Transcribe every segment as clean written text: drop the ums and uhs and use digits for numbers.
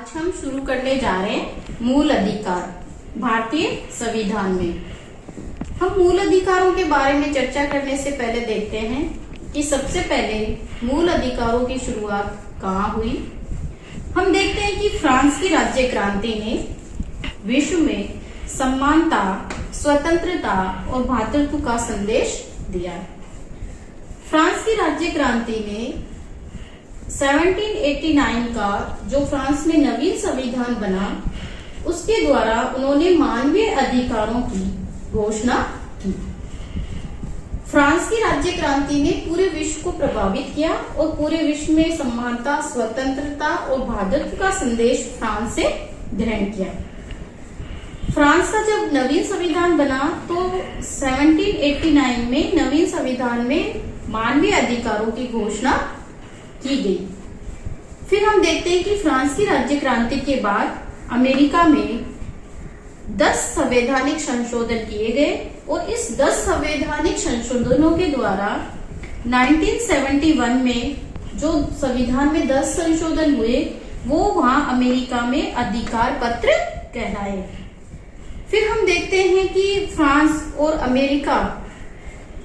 आज हम शुरू करने जा रहे हैं मूल अधिकार भारतीय संविधान में। हम मूल अधिकारों के बारे में चर्चा करने से पहले देखते हैं कि सबसे पहले मूल अधिकारों की शुरुआत कहाँ हुई। हम देखते हैं कि फ्रांस की राज्य क्रांति ने विश्व में समानता, स्वतंत्रता और भ्रातृत्व का संदेश दिया। फ्रांस की राज्य क्रांति ने 1789 का जो फ्रांस में नवीन संविधान बना, उसके द्वारा उन्होंने मानवीय अधिकारों की घोषणा की। फ्रांस की राज्य क्रांति ने पूरे विश्व को प्रभावित किया और पूरे विश्व में समानता, स्वतंत्रता और भ्रातृत्व का संदेश फ्रांस से ग्रहण किया। फ्रांस का जब नवीन संविधान बना तो 1789 में नवीन संविधान में मानवीय अधिकारों की घोषणा की गई। फिर हम देखते हैं कि फ्रांस की राज्य क्रांति के बाद अमेरिका में 10 संवैधानिक संशोधन किए गए और इस 10 संवैधानिक संशोधनों के द्वारा 1971 में जो संविधान में 10 संशोधन हुए वो वहां अमेरिका में अधिकार पत्र कहलाए। फिर हम देखते हैं कि फ्रांस और अमेरिका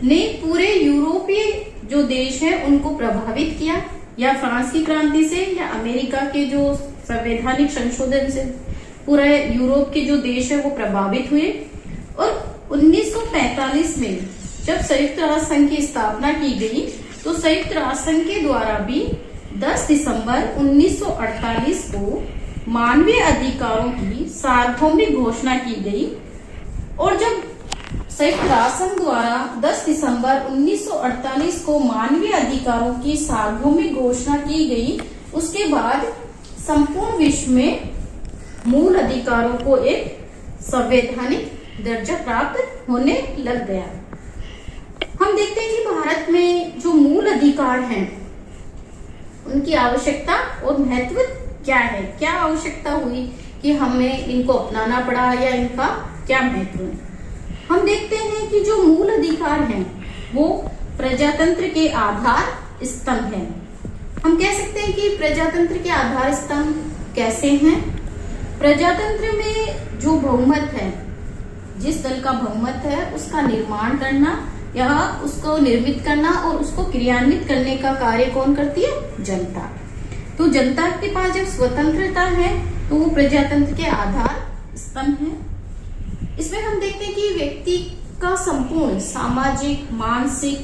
ने पूरे यूरोपीय जो देश है उनको प्रभावित किया, या फ्रांस की क्रांति से या अमेरिका के जो संवैधानिक संशोधन से पूरा यूरोप के जो देश है वो प्रभावित हुए। और 1945 में जब संयुक्त राष्ट्र संघ की स्थापना की गई तो संयुक्त राष्ट्र संघ के द्वारा भी 10 दिसंबर 1948 को मानवीय अधिकारों की सार्वभौमिक घोषणा की गई। और जब संयुक्त राष्ट्र संघ द्वारा 10 दिसंबर 1948 को मानवीय अधिकारों की सार्वभौमिक घोषणा की गई, उसके बाद संपूर्ण विश्व में मूल अधिकारों को एक संवैधानिक दर्जा प्राप्त होने लग गया। हम देखते हैं कि भारत में जो मूल अधिकार हैं उनकी आवश्यकता और महत्व क्या है, क्या आवश्यकता हुई कि हमें इनको अपनाना पड़ा या इनका क्या महत्व है। हम देखते हैं कि जो मूल अधिकार हैं वो प्रजातंत्र के आधार स्तंभ हैं। हम कह सकते हैं कि प्रजातंत्र के आधार स्तंभ कैसे हैं। प्रजातंत्र में जो बहुमत है, जिस दल का बहुमत है उसका निर्माण करना या उसको निर्मित करना और उसको क्रियान्वित करने का कार्य कौन करती है? जनता। तो जनता के पास जब स्वतंत्रता है तो वो प्रजातंत्र के आधार स्तंभ है। इसमें हम देखते हैं कि व्यक्ति का संपूर्ण सामाजिक, मानसिक,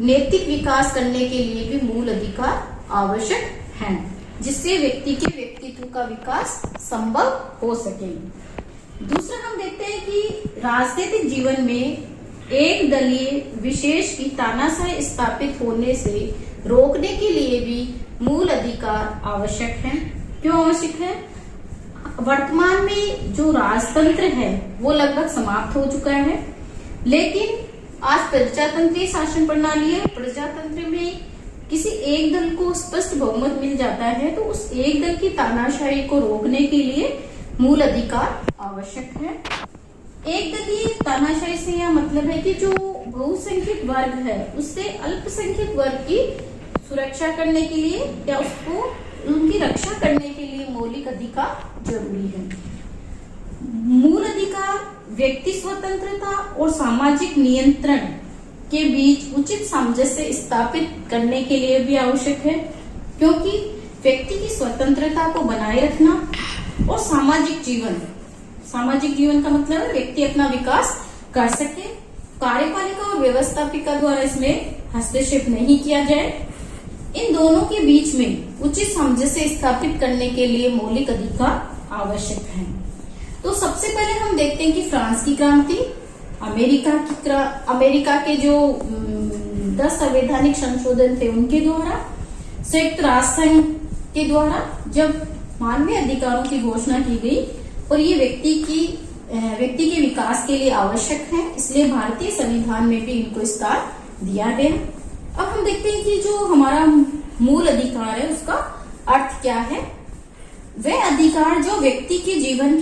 नैतिक विकास करने के लिए भी मूल अधिकार आवश्यक हैं, जिससे व्यक्ति के व्यक्तित्व का विकास संभव हो सके। दूसरा हम देखते हैं कि राजनीतिक जीवन में एक दलीय विशेष की तानाशाही स्थापित होने से रोकने के लिए भी मूल अधिकार आवश्यक है। क्यों आवश्यक है? वर्तमान में जो राजतंत्र है वो लगभग समाप्त हो चुका है, लेकिन आज प्रजातंत्रीय शासन प्रणाली है। प्रजातंत्र में किसी एक दल को स्पष्ट बहुमत मिल जाता है तो उस एक दल की तानाशाही को रोकने के लिए मूल अधिकार आवश्यक है। एक दलीय तानाशाही से यह मतलब है कि जो बहुसंख्यक वर्ग है उससे अल्पसंख्यक वर्ग की सुरक्षा करने के लिए या उसको उनकी रक्षा करने के लिए मौलिक अधिकार जरूरी है। मूल अधिकार व्यक्ति स्वतंत्रता और सामाजिक नियंत्रण के बीच उचित सामंजस्य स्थापित करने के लिए भी आवश्यक है, क्योंकि व्यक्ति की स्वतंत्रता को बनाए रखना और सामाजिक जीवन का मतलब है व्यक्ति अपना विकास कर सके, कार्यपालिका और व्यवस्थापिका द्वारा इसमें हस्तक्षेप नहीं किया जाए, इन दोनों के बीच में उचित सामंजस्य स्थापित करने के लिए मौलिक अधिकार आवश्यक है। तो सबसे पहले हम देखते हैं कि फ्रांस की क्रांति, अमेरिका के जो 10 संवैधानिक संशोधन थे उनके द्वारा, संयुक्त राष्ट्र संघ के द्वारा जब मानवीय अधिकारों की घोषणा की गई और ये व्यक्ति के विकास के लिए आवश्यक है, इसलिए भारतीय संविधान में भी इनको स्थान दिया गया। अब हम देखते हैं कि जो हमारा मूल अधिकार है उसका अर्थ क्या है। वह अधिकार जो व्यक्ति के जीवन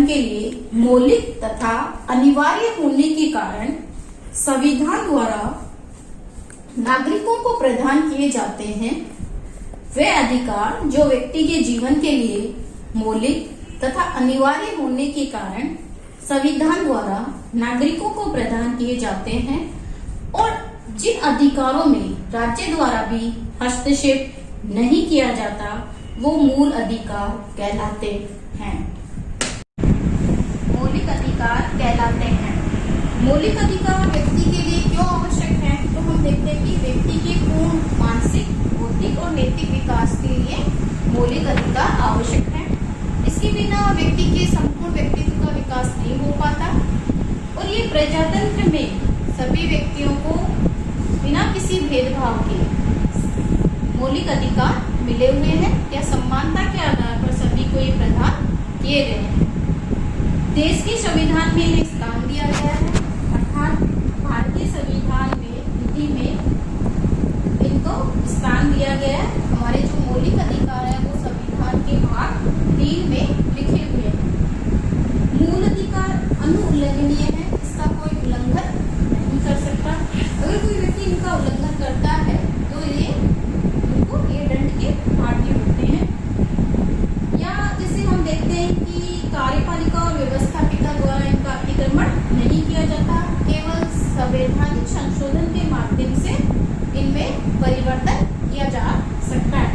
के लिए मौलिक तथा अनिवार्य होने के कारण संविधान द्वारा नागरिकों को प्रदान किए जाते हैं वे अधिकार जो व्यक्ति के जीवन के लिए मौलिक तथा अनिवार्य होने के कारण संविधान द्वारा नागरिकों को प्रदान किए जाते हैं और जिन अधिकारों में राज्य द्वारा भी हस्तक्षेप नहीं किया जाता वो मूल अधिकार कहलाते हैं। मौलिक अधिकार कहलाते हैं। मौलिक अधिकार व्यक्ति के लिए क्यों आवश्यक है, तो हम देखते हैं कि व्यक्ति के पूर्ण मानसिक, बौद्धिक और नैतिक विकास के लिए मौलिक अधिकार आवश्यक है। इसके बिना व्यक्ति के संपूर्ण व्यक्तित्व का विकास नहीं हो पाता और ये प्रजातंत्र में सभी व्यक्तियों को बिना किसी भेदभाव के मौलिक अधिकार मिले हुए हैं या समानता के आधार पर सभी को ये प्रदान किए गए हैं। देश के संविधान में इन्हें स्थान दिया गया है, अर्थात भारतीय संविधान में विधि में इनको स्थान दिया गया है। हमारे जो मौलिक अधिकार है वो संविधान के भाग 3 में लिखे हुए हैं। मूल अधिकार अनुउल्लंघनीय है, इसका कोई उल्लंघन नहीं कर सकता। अगर कोई व्यक्ति इनका उल्लंघन करता है तो ये दंड के भागी होते हैं। या जैसे हम देखते हैं कि कार्यपालिका और व्यवस्थापिका द्वारा इनका अतिक्रमण नहीं किया जाता, केवल संवैधानिक संशोधन के माध्यम से इनमें परिवर्तन किया जा सकता है।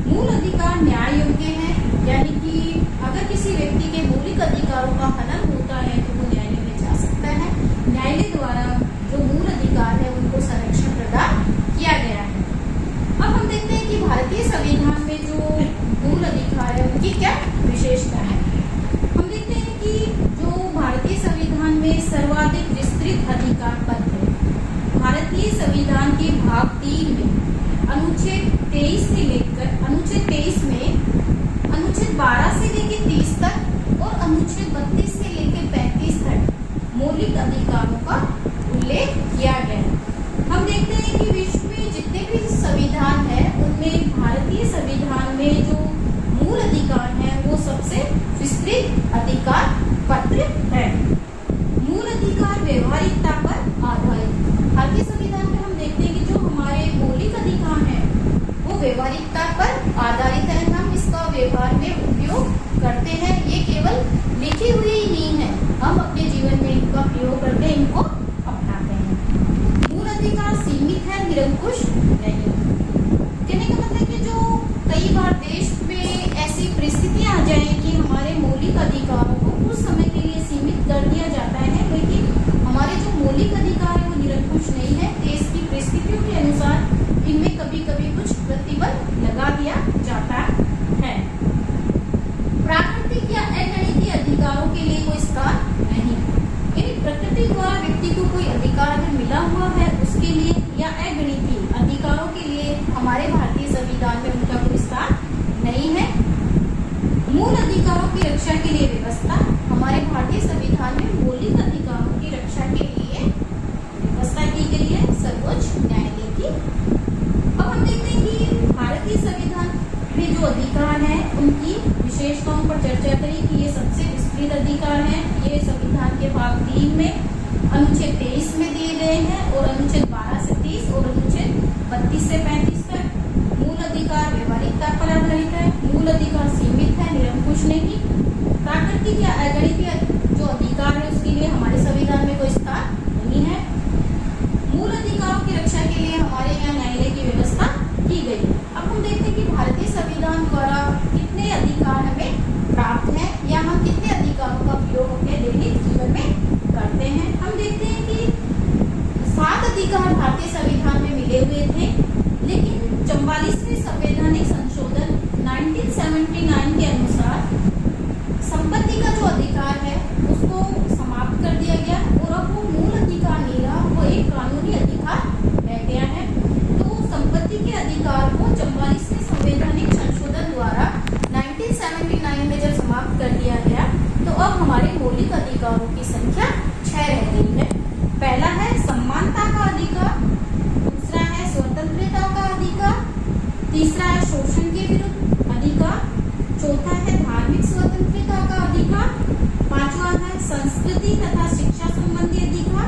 मूल अधिकार न्याय योग्य है, यानी कि अगर किसी व्यक्ति के मौलिक अधिकारों का हनन होता है तो वो न्यायालय में जा सकता है। न्यायालय द्वारा जो मूल अधिकार है उनको संरक्षण प्रदान किया गया है। अब हम देखते हैं कि भारतीय संविधान में जो मूल अधिकार है उनकी क्या विशेषता है। हम देखते हैं कि जो भारतीय संविधान में सर्वाधिक विस्तृत अधिकार पद है। भारतीय संविधान के भाग 3 में अनुच्छेद 23 से लेकर अनुच्छेद 23 में अनुच्छेद 12 से लेकर 30 तक और अनुच्छेद 32 से लेकर 35 तक मौलिक अधिकारों का उल्लेख किया गया है। हम देखते हैं कि विश्व में जितने भी संविधान है उनमें भारतीय संविधान में जो मूल अधिकार है वो सबसे विस्तृत अधिकार पत्र है। मूल अधिकार व्यवहारिकता पर आधारित। भारतीय संविधान में हम देखते हैं कि जो हमारे मौलिक अधिकार हैं वो व्यवहारिकता पर आधारित है। हम इसका व्यवहार में उपयोग करते हैं, ये केवल लिखी हुई ही नहीं है, हम अपने जीवन में इनका प्रयोग करते हैं, इनको अपनाते हैं। मूल अधिकार सीमित है, निरंकुश नहीं। कहने का मतलब कि जो कई बार देश में ऐसी परिस्थितियां आ जाए कि हमारे मौलिक अधिकारों को कुछ समय के लिए सीमित कर दिया जाता है, लेकिन हमारे जो मौलिक अधिकार है वो निरंकुश नहीं है। देश की परिस्थितियों के अनुसार इनमें कभी कभी कुछ प्रतिबंध लगा दिया जाता है। प्राकृतिक या अगणितीय अधिकारों के लिए कोई स्थान नहीं। यानी प्रकृति द्वारा व्यक्ति को कोई अधिकार अगर मिला हुआ है उसके लिए या अगणितीय अधिकारों के लिए हमारे भारतीय संविधान में उनका कोई स्थान नहीं है। मूल अधिकारों की रक्षा के लिए व्यवस्था। हमारे भारतीय संविधान में मौलिक अधिकारों की रक्षा के लिए व्यवस्था की गई है सर्वोच्च न्यायालय की। अब हम देखते हैं कि भारतीय संविधान में जो अधिकार है उनकी विशेषताओं पर चर्चा करें कि ये सबसे विस्तृत अधिकार है। ये संविधान के भाग 3 में अनुच्छेद 23 में दिए गए हैं और अनुच्छेद 12 से 30 और अनुच्छेद 32 से 35 तक। मूल अधिकार व्यवहारिकता पर आधारित है, मूल अधिकार सीमित है, निरंकुश नहीं। प्राकृतिक या अगणितीय जो अधिकार है उसके लिए हमारे संविधान में कोई स्थान नहीं है। मूल अधिकारों की रक्षा के लिए हमारे यहाँ न्यायालय की व्यवस्था की गई है। अब हम देखते हैं कि भारतीय संविधान द्वारा कितने अधिकार हमें प्राप्त हैं या हम कितने अधिकारों का प्रयोग अपने दैनिक जीवन में करते हैं। हम देखते हैं कि 7 अधिकार भारतीय संविधान में मिले हुए थे, लेकिन 44वें संवैधानिक संशोधन 1979 के अनुसार संपत्ति का जो अधिकार है उसको समाप्त कर दिया गया और अब वो मूल अधिकार नहीं रहा, वो एक कानूनी अधिकार रह गया है। तो संपत्ति के अधिकार को 44वें संवैधानिक संशोधन द्वारा 1979 में जब समाप्त कर दिया गया तो अब हमारे मौलिक अधिकारों की संख्या 6 रह गई है। पहला है समानता का अधिकार, दूसरा है स्वतंत्रता का अधिकार, तीसरा है शोषण के विरुद्ध अधिकार, चौथा है धार्मिक स्वतंत्रता का अधिकार, पांचवा है संस्कृति तथा शिक्षा संबंधी अधिकार,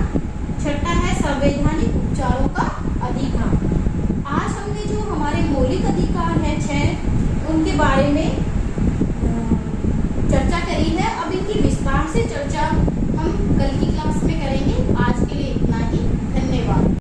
छठा है संवैधानिक उपचारों का अधिकार। आज हमने जो हमारे मौलिक अधिकार है से चर्चा